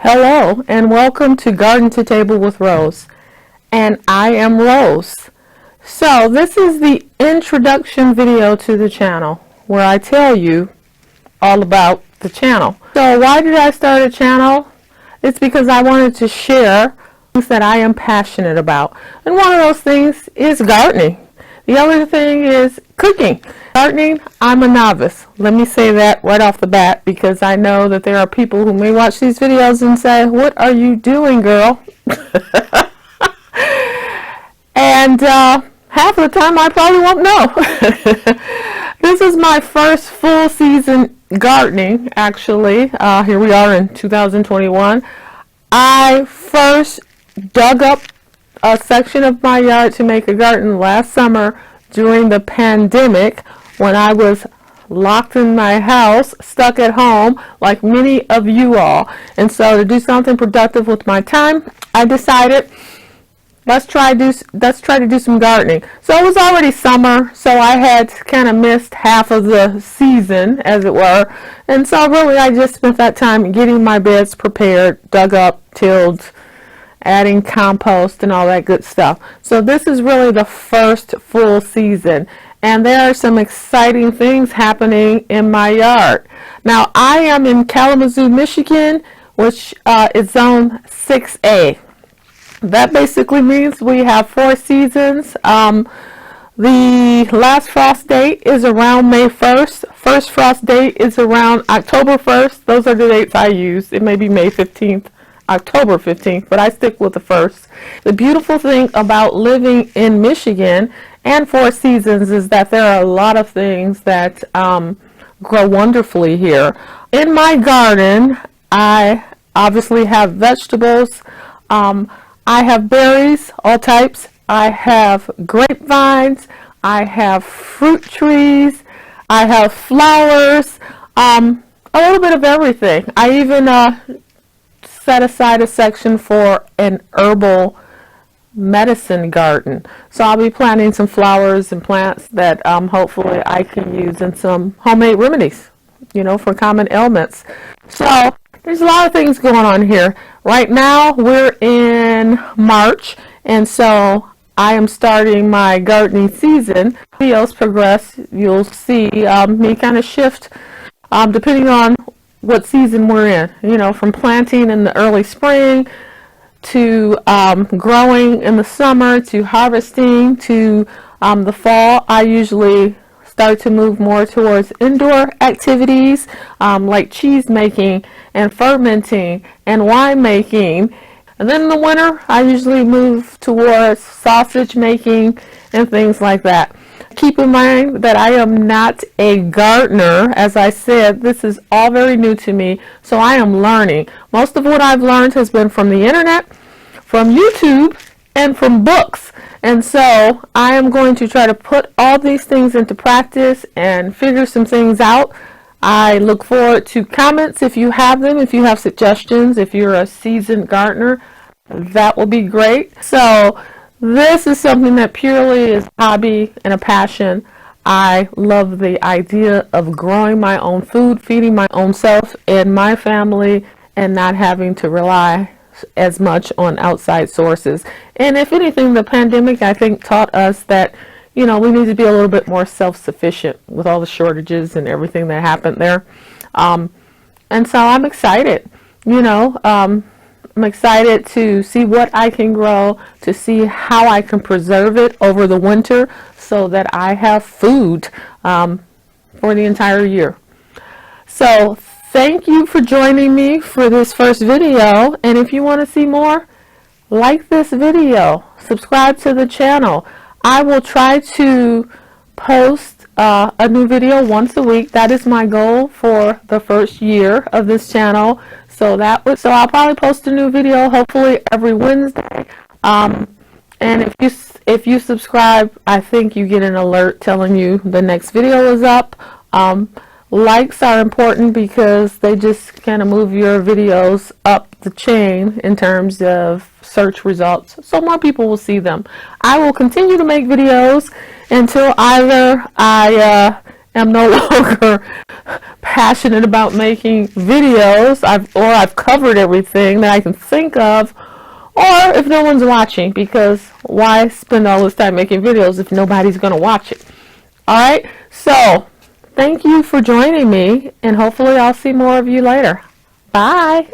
Hello and welcome to Garden to Table with Rose, and I am Rose. So this is the introduction video to the channel where I tell you all about the channel. So why did I start a channel? It's because I wanted to share things that I am passionate about, and one of those things is gardening. The other thing is cooking. Gardening, I'm a novice. Let me say that right off the bat, because I know that there are people who may watch these videos and say, "What are you doing, girl?" And half of the time I probably won't know. This is my first full season gardening, actually. Here we are in 2021. I first dug up a section of my yard to make a garden last summer during the pandemic, when I was locked in my house, stuck at home, like many of you all. And so to do something productive with my time, I decided let's try to do some gardening. So it was already summer, so I had kind of missed half of the season, as it were. And so really I just spent that time getting my beds prepared, dug up, tilled, adding compost and all that good stuff. So this is really the first full season, and there are some exciting things happening in my yard. Now I am in Kalamazoo, Michigan, which is zone 6A. That basically means we have 4 seasons. The last frost date is around May 1st. First frost date is around October 1st. Those are the dates I use. It may be May 15th. October 15th, but I stick with the first. The beautiful thing about living in Michigan and 4 seasons is that there are a lot of things that grow wonderfully here. In my garden, I obviously have vegetables. I have berries, all types. I have grapevines. I have fruit trees. I have flowers. A little bit of everything. I even set aside a section for an herbal medicine garden. So I'll be planting some flowers and plants that hopefully I can use in some homemade remedies, for common ailments. So there's a lot of things going on here. Right now we're in March, and so I am starting my gardening season. Videos progress, you'll see me kind of shift depending on what season we're in, from planting in the early spring to growing in the summer to harvesting to the fall. I usually start to move more towards indoor activities like cheese making and fermenting and wine making. And then in the winter, I usually move towards sausage making and things like that. Keep in mind that I am not a gardener. As I said, this is all very new to me, so I am learning. Most of what I've learned has been from the internet, from YouTube, and from books. And so I am going to try to put all these things into practice and figure some things out. I look forward to comments if you have them, if you have suggestions, if you're a seasoned gardener, that will be great. So this is something that purely is a hobby and a passion. I love the idea of growing my own food, feeding my own self and my family, and not having to rely as much on outside sources. And if anything, the pandemic, I think, taught us that, we need to be a little bit more self-sufficient with all the shortages and everything that happened there. And so I'm excited, I'm excited to see what I can grow, to see how I can preserve it over the winter so that I have food for the entire year. So thank you for joining me for this first video. And if you want to see more, like this video, subscribe to the channel. I will try to post a new video once a week. That is my goal for the first year of this channel. So I'll probably post a new video hopefully every Wednesday. And if you subscribe, I think you get an alert telling you the next video is up. Likes are important because they just kind of move your videos up the chain in terms of search results, so more people will see them. I will continue to make videos until either I am no longer passionate about making videos. I've covered everything that I can think of, or if no one's watching, because why spend all this time making videos if nobody's going to watch it? All right, so thank you for joining me, and hopefully I'll see more of you later. Bye.